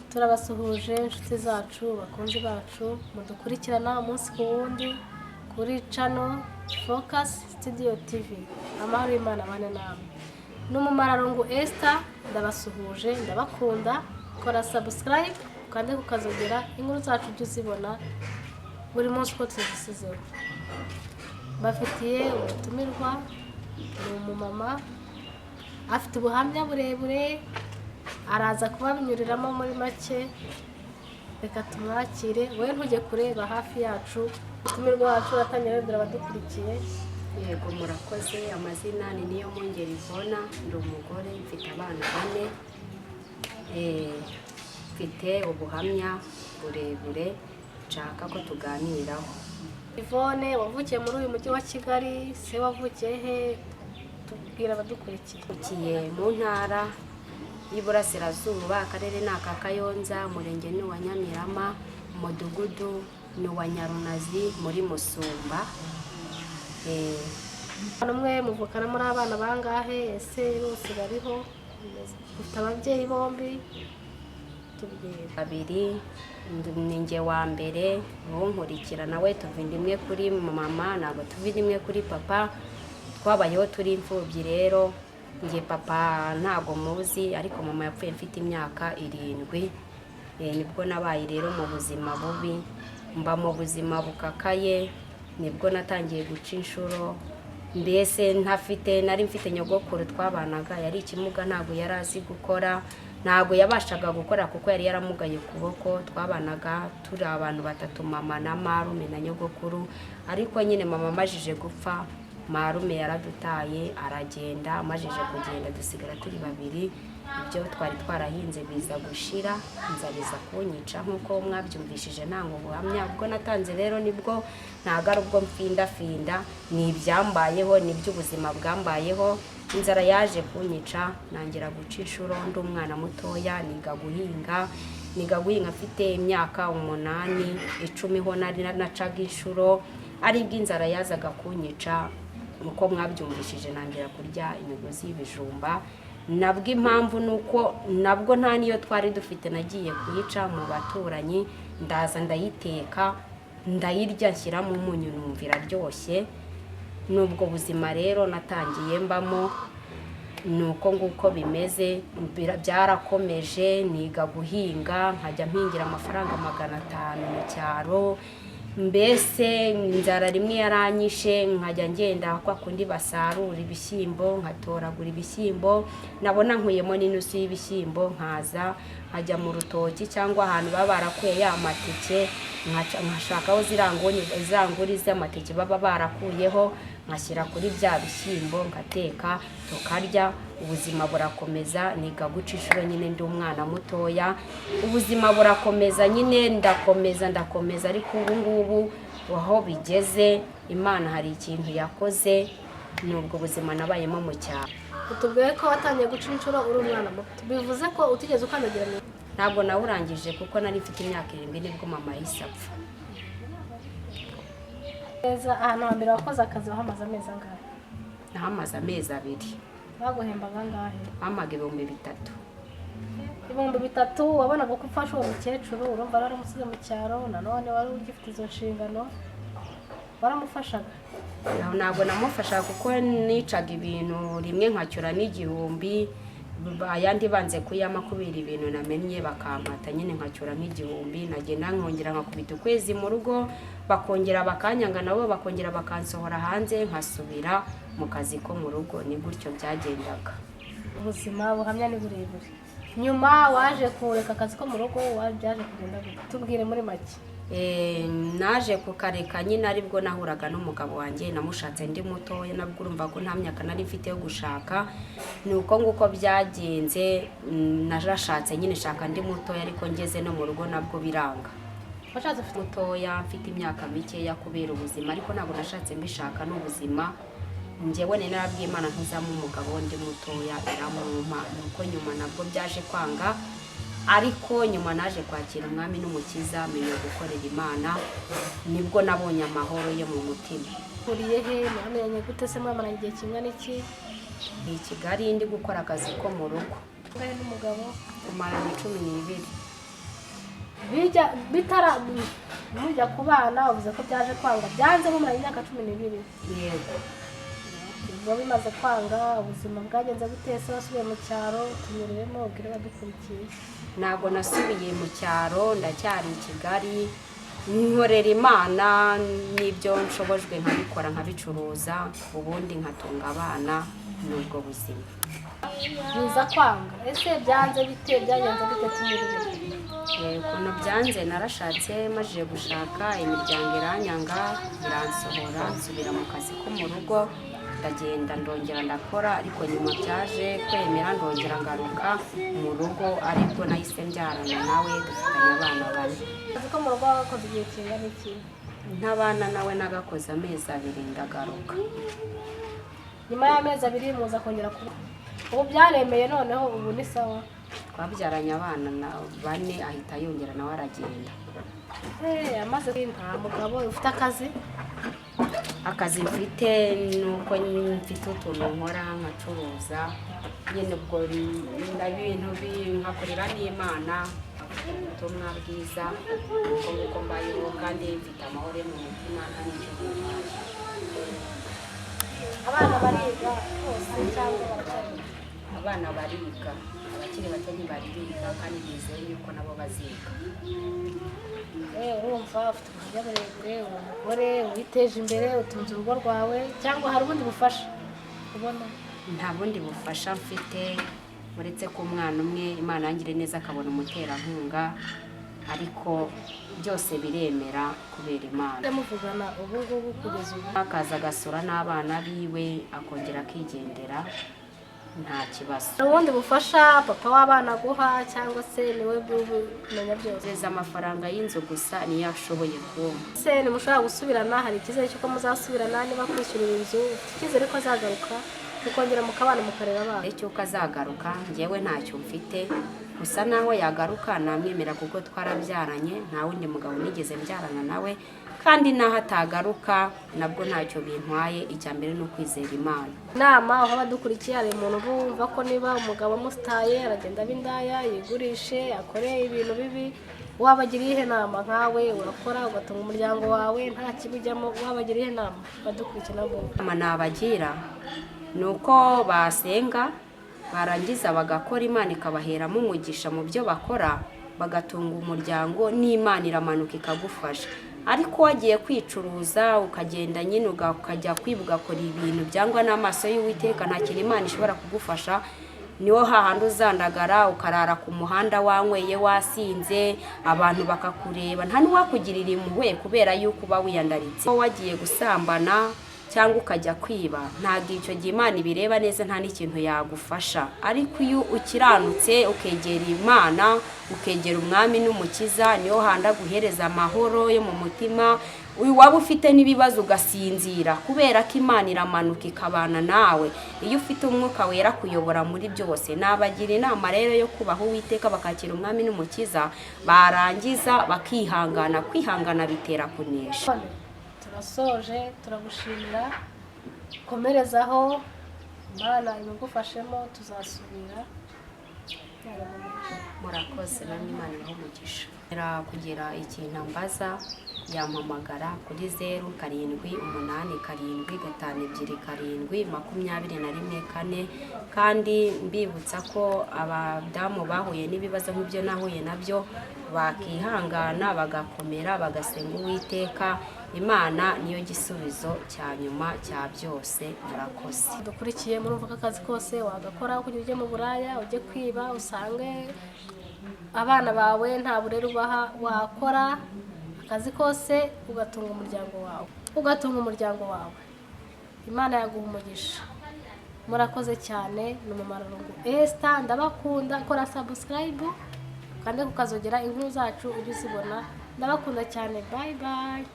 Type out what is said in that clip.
turabasuhuje inshuti zacu bakunzi bacu mudukurikirana umunsi ku wundi kuri channel Focus Studio TV. Amahoro y'Imana bane namwe. N'umumararungu Esther ndabasuhuje ndabakunda, kora subscribe kandi ukazogera inkuru zacu tuzibona buri munsi ko tuzisizeho. Bafitiye ubutumirwa n'umumama afite ubuhamya burebure, araza kubabinyuriramo muri make. Reka tumwakire, wowe ntujye kureba hafi yacu. Ubutumirwa wacu atangira rero abadukurikiye. Yego murakoze, amazina ni Niyomwungeri Ivona, ndi umugore mfite abana 4, mfite ubuhamya burebure nshaka ko tuganiraho. Yvonne, wavukiye muri uyu mujyi wa Kigali, se wavukiye he? Tubwira abadukurikiye. Ukiye mu ntara y'Iburasirazuba, akarere ni aka Kayonza, umurenge ni wa Nyamirama, umudugudu ni wa Nyarunazi muri Musumba. Namwe muvukana muri abana bangahe? Ese bose bariho? Ufite ababyeyi bombi? Babiri, ninjye wa mbere, nkurikira nawe tuvinda imwe kuri mama, ntabwo tuvinda imwe kuri papa. Twabayeho turi imfubyi rero, njye papa ntabwo muzi, ariko mama yapfuye mfite imyaka 7. Nibwo nabaye rero mu buzima bubi, mba mu buzima bukakaye, nibwo natangiye guca inshuro. Mbese nari mfite nyogokuru twabanaga, yari ikimuga, ntabwo yari azi gukora, ntabwo yabashaga gukora kuko yari yaramugaye ukuboko. Twabanaga turi abantu 3, mama na marume na nyogokuru, ariko nyine mama amajije gupfa, marume yaradutaye aragenda. Amajije kugenda dusigara turi 2. Ibyo twari twarahinze biza gushira, nzariza kunyica nkuko mwabyumvishije nango buhamya. Ubwo natanze rero nibwo ntago ari ubwo mfinda, ni ibyambayeho, ni by'ubuzima bwambayeho. Inzara yaje kunyica, nangira guca inshuro ndi umwana mutoya, niga guhinga mfite imyaka 8, 10 ho nari nacaga inshuro. Ari bw'inzara yazaga kunyica, uko mwabyumvishije nangira kurya imigozi y'ibijumba. Nabwo impamvu nuko nabwo nta niyo twari dufite, nagiye kuyica mu baturanyi, ndaza ndayiteka, ndayirya, nshyiramo umunyu, numvira ryoshye. Nubwo buzima rero natangiye mbamo, nuko nguko bimeze. Byarakomeje, niga guhinga, nkajya mpingira amafaranga 500 mu cyaro. Mbese inzara rimwe yaranyishe, nkajya ngenda kwa kundi basarura ibishyimbo, nkatoragura ibishyimbo, nabona nkuyemo n'inusu y'ibishyimbo, nkaza nkajya mu rutoki cyangwa ahantu baba barakuye ya mateke, nkashakaho ziranguri z'amateke baba barakuyeho, nkashyira kuri bya bishyimbo, ngateka tukarya. Ubuzima burakomeza, niga guca inshuro nyine ndi umwana mutoya. Ubuzima burakomeza nyine, ndakomeza, ariko ubu ngubu aho bigeze, Imana hari ikintu yakoze, nubwo buzima nabayemo mu cyaro. Utubwiye ko watangiye guca inshuro uri umwana muto, bivuze ko utigeze ukandagira mu... Ntabwo nawurangije kuko nari mfite imyaka 7 nibwo mama yahise apfa. Ahantu hambere wakoze akazi wahamaze amezi angahe? Nahamaze amezi 2. Baguhembaga angahe? Amaga 3,000. 3,000 wabonaga ko ufasha uwo mukecuru, urumva waramusize mu cyaro, nanone wari ugifite izo nshingano, waramufashaga? Ntabwo namufashaga kuko nicaga ibintu rimwe nkacyura n'1,000, ayandi banze kuyama kubera ibintu namenye bakampata, nyine nkacyura n'1,000. Nagenda nkongera nkakubita ukwezi mu rugo, bakongera bakanyanga, nabo bakongera bakansohora hanze, nkasubira mu kazi ko mu rugo. Ni gutyo byagendaga. Ubuzima buhamya ni burebure. Nyuma waje kureka akazi ko mu rugo, byaje kugenda gute? Tubwire muri make. Naje kukareka nyine, aribwo nahuraga n'umugabo wanjye, namushatse ndi mutoya, nabwo urumva ko nta myaka nari mfite yo gushaka. Nuko nguko byagenze, narashatse nyine shaka ndi mutoya, ariko ngeze no mu rugo nabwo biranga. Washatse ufite mutoya, mfite imyaka mikeya kubera ubuzima, ariko ntabwo nashatse mbishaka n'ubuzima. Njyewe narabwiye Imana ntuzamo umugabo ndi mutoya, iramumpa. Nuko nyuma nabwo byaje kwanga, ariko nyuma naje kwakira Umwami n'Umukiza, menya gukorera Imana, nibwo nabonye amahoro yo mu mutima. Uriye he? Mwamenye gute se? Mwamara igihe kingana iki? Ni Kigali, ndi gukora akazi ko mu rugo. Ngahe n'umugabo? Umara 12. mujya ku bana uvuze ko byaje kwanga byanze mumara imyaka 12. yego ubwo bimaze kwanga ubuzima bwagenze gutese wasubiye mu cyaro tunyuremo ubwire badukurikiye. ntabwo nasubiye mu cyaro, ndacyari i Kigali, nkorera Imana n'ibyo nshobojwe nkabikora nkabicuruza, ubundi nkatunga abana n'ubwo buzima. biza kwanga ese byanze bite byagenze bite tunyuremo? ukuntu byanze narashatse, majije gushaka imiryango iranyanga iransohora, nsubira mu kazi ko mu rugo, ndagenda ndongera ndakora, ariko nyuma byaje kwemera ndongera ngaruka mu rugo, aribwo nahise mbyarana nawe dufitanye abana 4. Kazi ko mu rugo wakoze igihe kingana iki? ntabana nawe nagakoze amezi 2 ndagaruka. Nyuma y'amezi 2 muza kongera kuba ubu byaremeye noneho ubu ni sawa? Twabyaranye abana 4 ahita yongera nawe aragenda. Amaze nta mugabo ufite akazi mfite nuko mfite utuntu nkora nkacuruza nyine, ubwo ibintu nkakorera n'Imana ubutumwa bwiza uko mbayeho, kandi mfite amahoro mu mutima nta n'icyo ntaye. abana bariga bose cyangwa baracyari? Abana bariga, abakiri bato ntibariga, kandi bizeye yuko nabo baziga. Urumva ufite uburyo burebure, umugore witeje imbere, utunze urugo rwawe, cyangwa hari ubundi bufasha ubona? Nta bundi bufasha mfite uretse ko umwana umwe Imana yangire neza akabona umuterankunga, ariko byose biremera kubera Imana. Muvugana ubu ngubu kugeza ubu? Akaza agasura n'abana biwe akongera akigendera, nta kibazo. Ubundi bufasha papa w'abana guha cyangwa se niwe bumenya byose? Zeza amafaranga y'inzu gusa niyo ashoboye kumpa. Se nimushobora gusubirana, hari icyizere cy'uko muzasubirana niba kwishyurira inzu? Icyizere ko azagaruka mukongera mukabana mukarera abana? Icyuko azagaruka njyewe ntacyo mfite, gusa naho yagaruka namwemera kuko twarabyaranye, nta wundi mugabo nigeze mbyarana nawe, kandi naho atagaruka nabwo ntacyo bintwaye. Icya mbere ni ukwizera Imana. Inama aho badukurikiye, hari umuntu bumva ko niba umugabo amusitaye aragenda ab'indaya yigurishe akore ibintu bibi, wabagiriye ihe nama? Nkawe urakora ugatunga umuryango wawe nta kibijyamo, wabagiriye ihe nama badukurikiye nabo? Inama nabagira ni uko basenga, barangiza bagakora, Imana ikabaheramo umugisha mu byo bakora, bagatunga umuryango, n'Imana iramanuka ikagufasha. Ariko wagiye kwicuruza ukagenda nyine ukajya kwiba ugakora ibintu byangwa n'amaso y'Uwiteka, nta kintu Imana ishobora kugufasha, niwo hahandi uzandagara ukarara ku muhanda wanyweye wasinze, abantu bakakureba, nta n'uwakugirira impuhwe kubera yuko uba wiyandaritse. Wagiye gusambana cyangwa ukajya kwiba, ntabwo icyo gihe Imana ibireba neza, nta n'ikintu yagufasha. Ariko iyo ukiranutse ukegera Imana, ukegera Umwami n'Umukiza, niyo handa guhereza amahoro yo mu mutima, waba ufite n'ibibazo ugasinzira kubera ko Imana iramanuka ikabana nawe. Iyo ufite Umwuka Wera kuyobora muri byose, nabagira inama rero yo kubaha Uwiteka bakakira Umwami n'Umukiza, barangiza bakihangana. Kwihangana bitera kunesha. Turasoje, turagushimira, komerezaho, Imana ibigufashemo, tuzasubira. Murakoze, namwe Imana ibahe umugisha. Kugira ikintu ambaza yampamagara kuri 0787522724, kandi mbibutsa ko abadamu bahuye n'ibibazo nk'ibyo nahuye nabyo bakihangana bagakomera bagasenga Uwiteka. Imana niyo gisubizo cya nyuma cya byose. Murakoze. Dukurikiye murumva ko akazi kose wagakora, kugira ujye mu buraya, ujye kwiba, usange abana bawe nta burere ubaha, wakora akazi kose ugatunga umuryango wawe, Imana yaguha umugisha. Murakoze cyane. Ni Umumararungu Esther, ndabakunda. Kora subscribe kandi kukazogera inkuru zacu ujye uzibona. Ndabakunda cyane. Bye bye.